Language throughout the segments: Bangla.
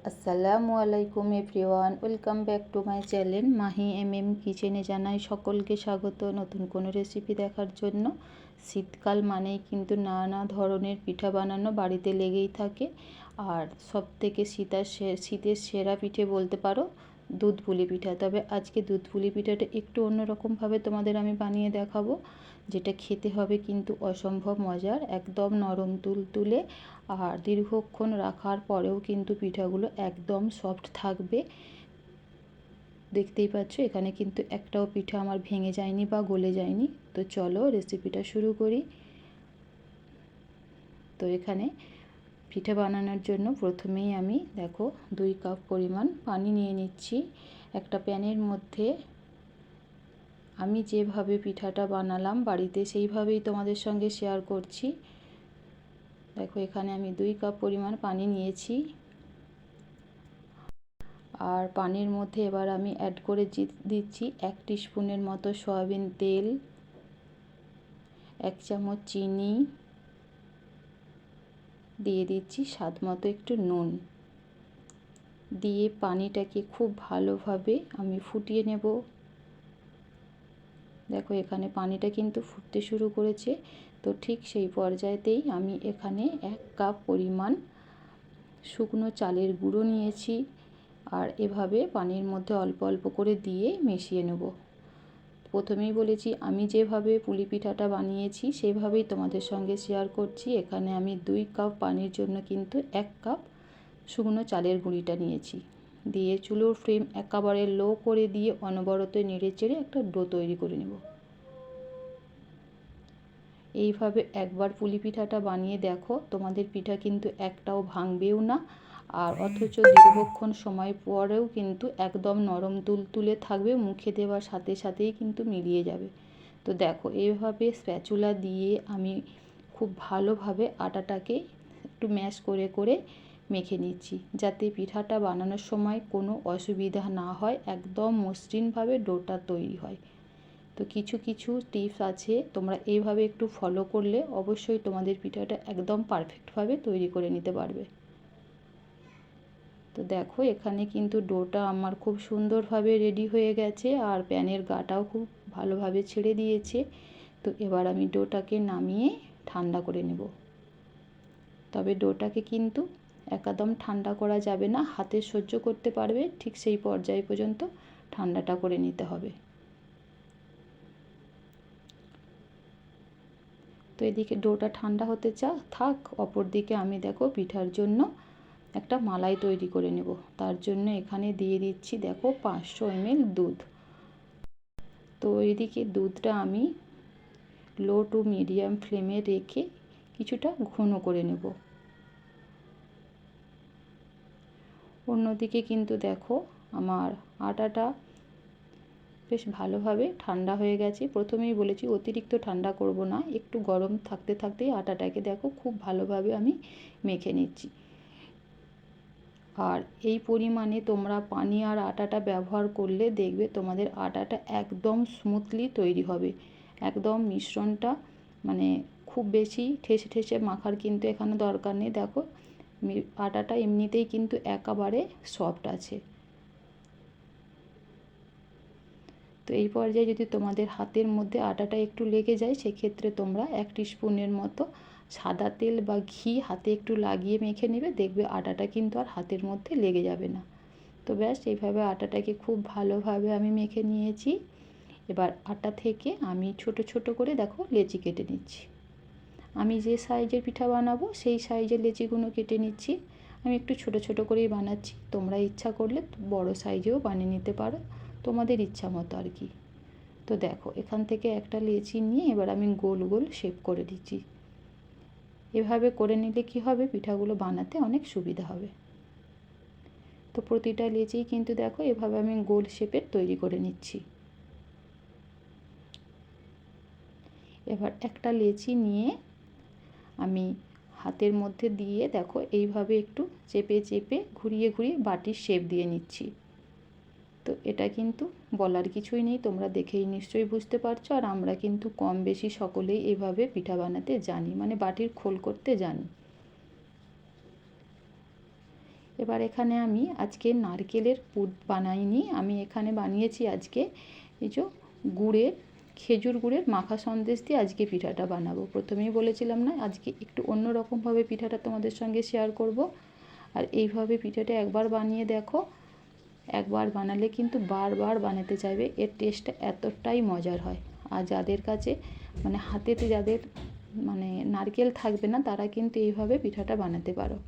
আসসালামু আলাইকুম everyone, welcome back to my channel Mahi কিচেনে। জানাই সকলকে স্বাগত নতুন কোনো রেসিপি দেখার জন্য। শীতকাল মানেই কিন্তু নানা ধরনের পিঠা বানানো বাড়িতে লেগেই থাকে। আর সবথেকে শীতের সেরা পিঠে বলতে পারো দুধ পুলি পিঠা। তবে আজকে দুধ পুলি পিঠাটা একটু অন্যরকমভাবে তোমাদের আমি বানিয়ে দেখাবো, যেটা খেতে হবে কিন্তু অসম্ভব মজার, একদম নরম তুলতুলে। আর দীর্ঘক্ষণ রাখার পরেও কিন্তু পিঠাগুলো একদম সফট থাকবে। দেখতেই পাচ্ছ এখানে কিন্তু একটাও পিঠা আমার ভেঙে যায়নি বা গলে যায়নি। তো চলো রেসিপিটা শুরু করি। তো এখানে পিঠা বানানোর জন্য প্রথমেই আমি দেখো 2 কাপ পরিমাণ পানি নিয়ে নিচ্ছি একটা প্যানের মধ্যে। আমি যেভাবে পিঠাটা বানালাম বাড়িতে সেইভাবেই তোমাদের সঙ্গে শেয়ার করছি। দেখো এখানে আমি 2 কাপ পরিমাণ পানি নিয়েছি। আর পানির মধ্যে এবার আমি অ্যাড করে দিচ্ছি 1 টিস্পুনের মতো সয়াবিন তেল, 1 চামচ চিনি, দিয়ে দিচ্ছি স্বাদ মতো একটু নুন, দিয়ে পানিটাকে খুব ভালোভাবে আমি ফুটিয়ে নেব। দেখো এখানে পানিটা কিন্তু ফুটতে শুরু করেছে। তো ঠিক সেই পর্যায়েতেই আমি এখানে 1 কাপ পরিমাণ শুকনো চালের গুঁড়ো নিয়েছি। আর এভাবে পানির মধ্যে অল্প অল্প করে দিয়ে মিশিয়ে নেব। প্রথমেই বলেছি আমি যেভাবে পুলি পিঠাটা বানিয়েছি সেভাবেই তোমাদের সঙ্গে শেয়ার করছি। এখানে আমি 2 কাপ পানির জন্য কিন্তু 1 কাপ শুকনো চালের গুঁড়িটা নিয়েছি। দিয়ে চুলোর ফ্লেম একেবারে লো করে দিয়ে অনবরত নেড়ে চেড়ে একটা ডো তৈরি করে নেব। এইভাবে একবার পুলি পিঠাটা বানিয়ে দেখো, তোমাদের পিঠা কিন্তু একটাও ভাঙবেও না। আর অথচ দীর্ঘক্ষণ সময় পরেও কিন্তু একদম নরম তুলতুলে থাকবে, মুখে দেওয়ার সাথে সাথেই কিন্তু মিলিয়ে যাবে। তো দেখো এইভাবে স্প্যাচুলা দিয়ে আমি খুব ভালোভাবে আটাটাকে একটু ম্যাশ করে করে মেখে নিচ্ছি, যাতে পিঠাটা বানানোর সময় কোনো অসুবিধা না হয়, একদম মসৃণভাবে ডোটা তৈরি হয়। তো কিছু কিছু টিপস আছে, তোমরা এইভাবে একটু ফলো করলে অবশ্যই তোমাদের পিঠাটা একদম পারফেক্টভাবে তৈরি করে নিতে পারবে। তো দেখো এখানে কিন্তু ডোটা আমার খুব সুন্দরভাবে রেডি হয়ে গেছে, আর প্যানের গাটাও খুব ভালোভাবে ছেড়ে দিয়েছে। তো এবার আমি ডোটাকে নামিয়ে ঠান্ডা করে নেব। তবে ডোটাকে কিন্তু একদম ঠান্ডা করা যাবে না, হাতে সহ্য করতে পারবে ঠিক সেই পর্যায় পর্যন্ত ঠান্ডাটা করে নিতে হবে। তো এদিকে ডোটা ঠান্ডা হতে থাক, অপর দিকে আমি দেখো পিঠার জন্য একটা মালাই তৈরি করে নেব। তার জন্য এখানে দিয়ে দিচ্ছি দেখো 500 ml দুধ। তো এদিকে দুধটা আমি লো টু মিডিয়াম ফ্লেমে রেখে কিছুটা ঘন করে নেব। অন্যদিকে কিন্তু দেখো আমার আটাটা বেশ ভালোভাবে ঠান্ডা হয়ে গেছে। প্রথমেই বলেছি অতিরিক্ত ঠান্ডা করব না, একটু গরম থাকতে থাকতেই আটাটাকে দেখো খুব ভালোভাবে আমি মেখে নিচ্ছি। আর এই পরিমাণে তোমরা পানি আর আটাটা ব্যবহার করলে দেখবে তোমাদের আটাটা একদম স্মুথলি তৈরি হবে। একদম মিশ্রণটা মানে খুব বেশি ঠেসে ঠেসে মাখার কিন্তু এখানে দরকার নেই। দেখো আটাটা এমনিতেই কিন্তু একেবারে সফট আছে। তো এই পর্যায়ে যদি তোমাদের হাতের মধ্যে আটাটা একটু লেগে যায়, সেক্ষেত্রে তোমরা 1 টিস্পুনের মতো সাদা তেল বা ঘি হাতে একটু লাগিয়ে মেখে নেবে, দেখবে আটাটা কিন্তু আর হাতের মধ্যে লেগে যাবে না। তো ব্যাস এইভাবে আটাটাকে খুব ভালোভাবে আমি মেখে নিয়েছি। এবার আটা থেকে আমি ছোট ছোট করে দেখো লেচি কেটে নিচ্ছি। আমি যে সাইজের পিঠা বানাবো সেই সাইজের লেচিগুলো কেটে নিচ্ছি। আমি একটু ছোট ছোট করেই বানাচ্ছি, তোমরা ইচ্ছা করলে বড় সাইজেও বানিয়ে নিতে পারো, তোমাদের ইচ্ছা মতো আর কি। তো দেখো এখান থেকে একটা লেচি নিয়ে এবার আমি গোল গোল শেপ করে দিচ্ছি। এভাবে করে নিলে কি হবে, পিঠাগুলো বানাতে অনেক সুবিধা হবে। তো প্রতিটা লেচি কিন্তু দেখো এভাবে আমি গোল শেপের তৈরি করে নিচ্ছি। এবার একটা লেচি নিয়ে আমি হাতের মধ্যে দিয়ে দেখো এইভাবে একটু চেপে চেপে ঘুরিয়ে ঘুরিয়ে বাটির শেপ দিয়ে নিচ্ছি। তো এটা কিন্তু বলার কিছুই নেই, তোমরা দেখেই নিশ্চয়ই বুঝতে পারছো। আর আমরা কিন্তু কম বেশি সকলেই এভাবে পিঠা বানাতে জানি, মানে বাটির খোল করতে জানি। এবার এখানে আমি আজকে নারকেলের পুর বানাইনি, আমি এখানে বানিয়েছি আজকে এই যে খেজুর গুড়ের মাখা সন্দেশ দিয়ে আজকে পিঠাটা বানাবো। প্রথমেই বলেছিলাম না, আজকে একটু অন্য রকমভাবে পিঠাটা তোমাদের সঙ্গে শেয়ার করব। আর এইভাবে পিঠাটা একবার বানিয়ে দেখো, একবার বানালে কিন্তু বারবার বানাতে চাইবে। এর টেস্টটা এতটাই মজার হয়। আর যাদের কাছে মানে হাতেতে যাদের মানে নারকেল থাকবে না, তারা কিন্তু এইভাবে পিঠাটা বানাতে পারো।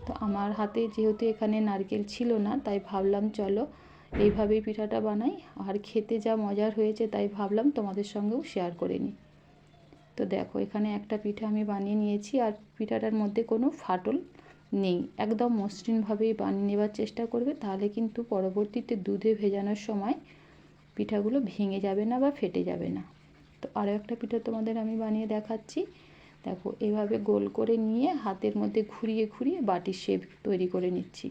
তো আমার হাতে যেহেতু এখানে নারকেল ছিল না, তাই ভাবলাম চলো এইভাবেই পিঠাটা বানাই। আর খেতে যা মজার হয়েছে তাই ভাবলাম তোমাদের সঙ্গেও শেয়ার করে নিই। তো দেখো এখানে একটা পিঠা আমি বানিয়ে নিয়েছি, আর পিঠাটার মধ্যে কোনো ফাটল নেই। একদম মসৃণভাবেই বানিয়ে নেওয়ার চেষ্টা করবে, তাহলে কিন্তু পরবর্তীতে দুধে ভেজানোর সময় পিঠাগুলো ভেঙে যাবে না বা ফেটে যাবে না। তো আরও একটা পিঠা তোমাদের আমি বানিয়ে দেখাচ্ছি। দেখো এভাবে গোল করে নিয়ে হাতের মধ্যে ঘুরিয়ে ঘুরিয়ে বাটির শেপ তৈরি করে নিচ্ছি।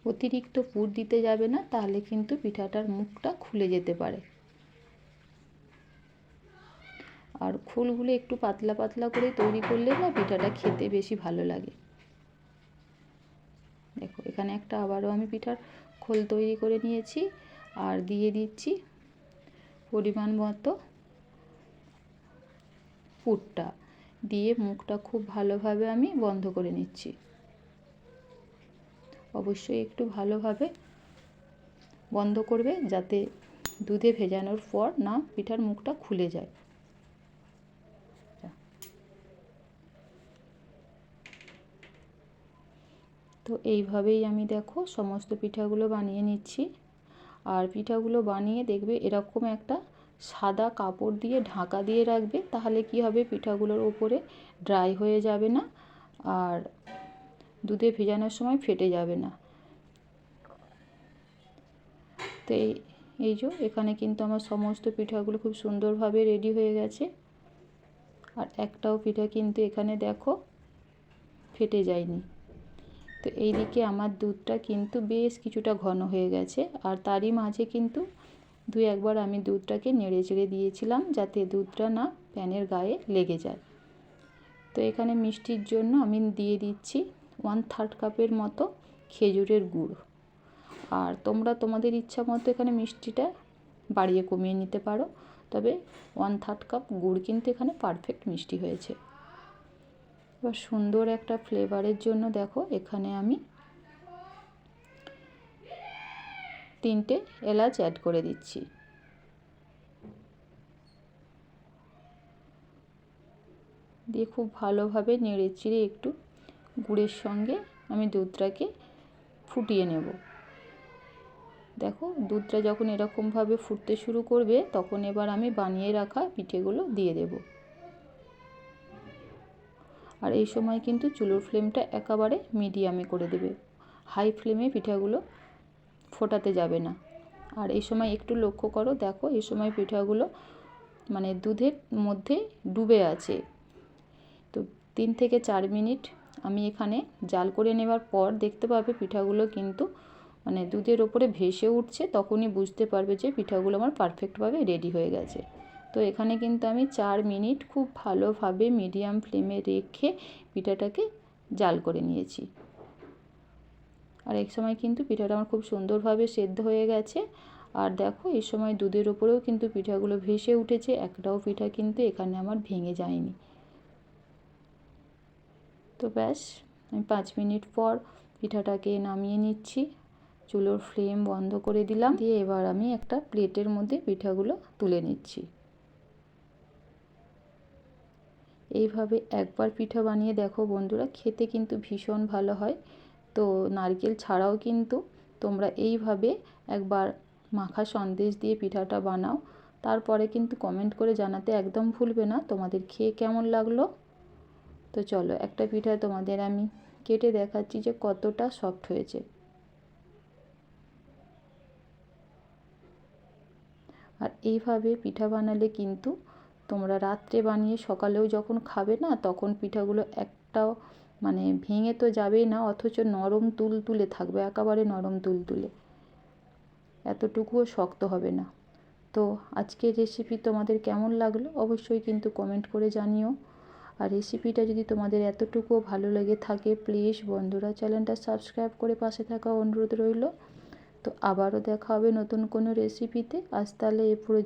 অতিরিক্ত পুর দিতে যাবে না, তাহলে কিন্তু পিঠাটার মুখটা খুলে যেতে পারে। আর খোলগুলো একটু পাতলা পাতলা করে তৈরি করলে না পিঠাটা খেতে বেশি ভালো লাগে। দেখো এখানে একটা আবারও আমি পিঠার খোল তৈরি করে নিয়েছি, আর দিয়ে দিচ্ছি পরিমাণ মতো পুরটা, দিয়ে মুখটা খুব ভালোভাবে আমি বন্ধ করে নিচ্ছি। অবশ্যই একটু ভালোভাবে বন্ধ করবে, যাতে দুধে ভেজানোর পর না পিঠার মুখটা খুলে যায়। তো এইভাবেই আমি দেখো সমস্ত পিঠাগুলো বানিয়ে নিচ্ছি। আর পিঠাগুলো বানিয়ে দেখবে এরকম একটা সাদা কাপড় দিয়ে ঢাকা দিয়ে রাখবে, তাহলে কি হবে পিঠাগুলোর ওপরে ড্রাই হয়ে যাবে না, আর দুধে ভেজানোর সময় ফেটে যাবে না। তো এই যে এখানে কিন্তু আমার সমস্ত পিঠাগুলো খুব সুন্দরভাবে রেডি হয়ে গেছে। আর একটাও পিঠা কিন্তু এখানে দেখো ফেটে যায়নি। তো এইদিকে আমার দুধটা কিন্তু বেশ কিছুটা ঘন হয়ে গেছে, আর তারই মাঝে কিন্তু একবার আমি দুধটাকে নেড়ে চেড়ে দিয়েছিলাম, যাতে দুধটা না প্যানের গায়ে লেগে যায়। তো এখানে মিষ্টির জন্য আমি দিয়ে দিচ্ছি 1/3 কাপের মতো খেজুরের গুড়। আর তোমরা তোমাদের ইচ্ছা মতো এখানে মিষ্টিটা বাড়িয়ে কমিয়ে নিতে পারো, তবে 1/3 কাপ গুড় কিন্তু এখানে পারফেক্ট মিষ্টি হয়েছে। এবার সুন্দর একটা ফ্লেভারের জন্য দেখো এখানে আমি 3টে এলাচ অ্যাড করে দিচ্ছি। দিয়ে খুব ভালোভাবে নেড়ে চেড়ে একটু গুড়ের সঙ্গে আমি দুধটাকে ফুটিয়ে নেব। দেখো দুধটা যখন এরকমভাবে ফুটতে শুরু করবে, তখন এবার আমি বানিয়ে রাখা পিঠেগুলো দিয়ে দেব। আর এই সময় কিন্তু চুলোর ফ্লেমটা একেবারে মিডিয়ামে করে দেবে, হাই ফ্লেমে পিঠাগুলো ফোটাতে যাবে না। আর এই সময় একটু লক্ষ্য করো, দেখো এই সময় পিঠাগুলো মানে দুধের মধ্যে ডুবে আছে। তো 3 থেকে 4 মিনিট আমি এখানে জাল করে নেওয়ার পর দেখতে পাবে পিঠাগুলো কিন্তু মানে দুধের ওপরে ভেসে উঠছে, তখনই বুঝতে পারবে যে পিঠাগুলো আমার পারফেক্টভাবে রেডি হয়ে গেছে। তো এখানে কিন্তু আমি 4 মিনিট খুব ভালোভাবে মিডিয়াম ফ্লেমে রেখে পিঠাটাকে জাল করে নিয়েছি। আর এক সময় কিন্তু পিঠাটা আমার খুব সুন্দরভাবে সেদ্ধ হয়ে গেছে। আর দেখো এই সময় দুধের ওপরেও কিন্তু পিঠাগুলো ভেসে উঠেছে, একটাও পিঠা কিন্তু এখানে আমার ভেঙে যায়নি। তো ব্যাস আমি 5 মিনিট পর পিঠাটাকে নামিয়ে নিচ্ছি, চুলোর ফ্লেম বন্ধ করে দিলাম, দিয়ে এবার আমি একটা প্লেটের মধ্যে পিঠাগুলো তুলে নিচ্ছি। এইভাবে একবার পিঠা বানিয়ে দেখো বন্ধুরা, খেতে কিন্তু ভীষণ ভালো হয়। তো নারকেল ছাড়াও কিন্তু তোমরা এইভাবে একবার মাখা সন্দেশ দিয়ে পিঠাটা বানাও, তারপরে কিন্তু কমেন্ট করে জানাতে একদম ভুলবে না তোমাদের খেয়ে কেমন লাগলো। তো চলো একটা পিঠা তোমাদের আমি কেটে দেখাচ্ছি যে কতটা সফট হয়েছে। আর এইভাবে পিঠা বানালে কিন্তু তোমরা রাত্রে বানিয়ে সকালেও যখন খাবে না, তখন পিঠাগুলো একটাও মানে ভেঙে তো যাবেই না, অথচ নরম তুলতুলে থাকবে, একেবারে নরম তুলতুলে, এতটুকুও শক্ত হবে না। তো আজকের রেসিপি তোমাদের কেমন লাগলো অবশ্যই কিন্তু কমেন্ট করে জানিও। আর রেসিপিটা যদি তোমাদের এতটুকুও ভালো লেগে থাকে প্লিজ বন্ধুরা চ্যানেলটা সাবস্ক্রাইব করে পাশে থাকা অনুরোধ রইল। তো আবারও দেখা হবে নতুন কোনো রেসিপিতে। আজ তাহলে এ পর্যন্ত।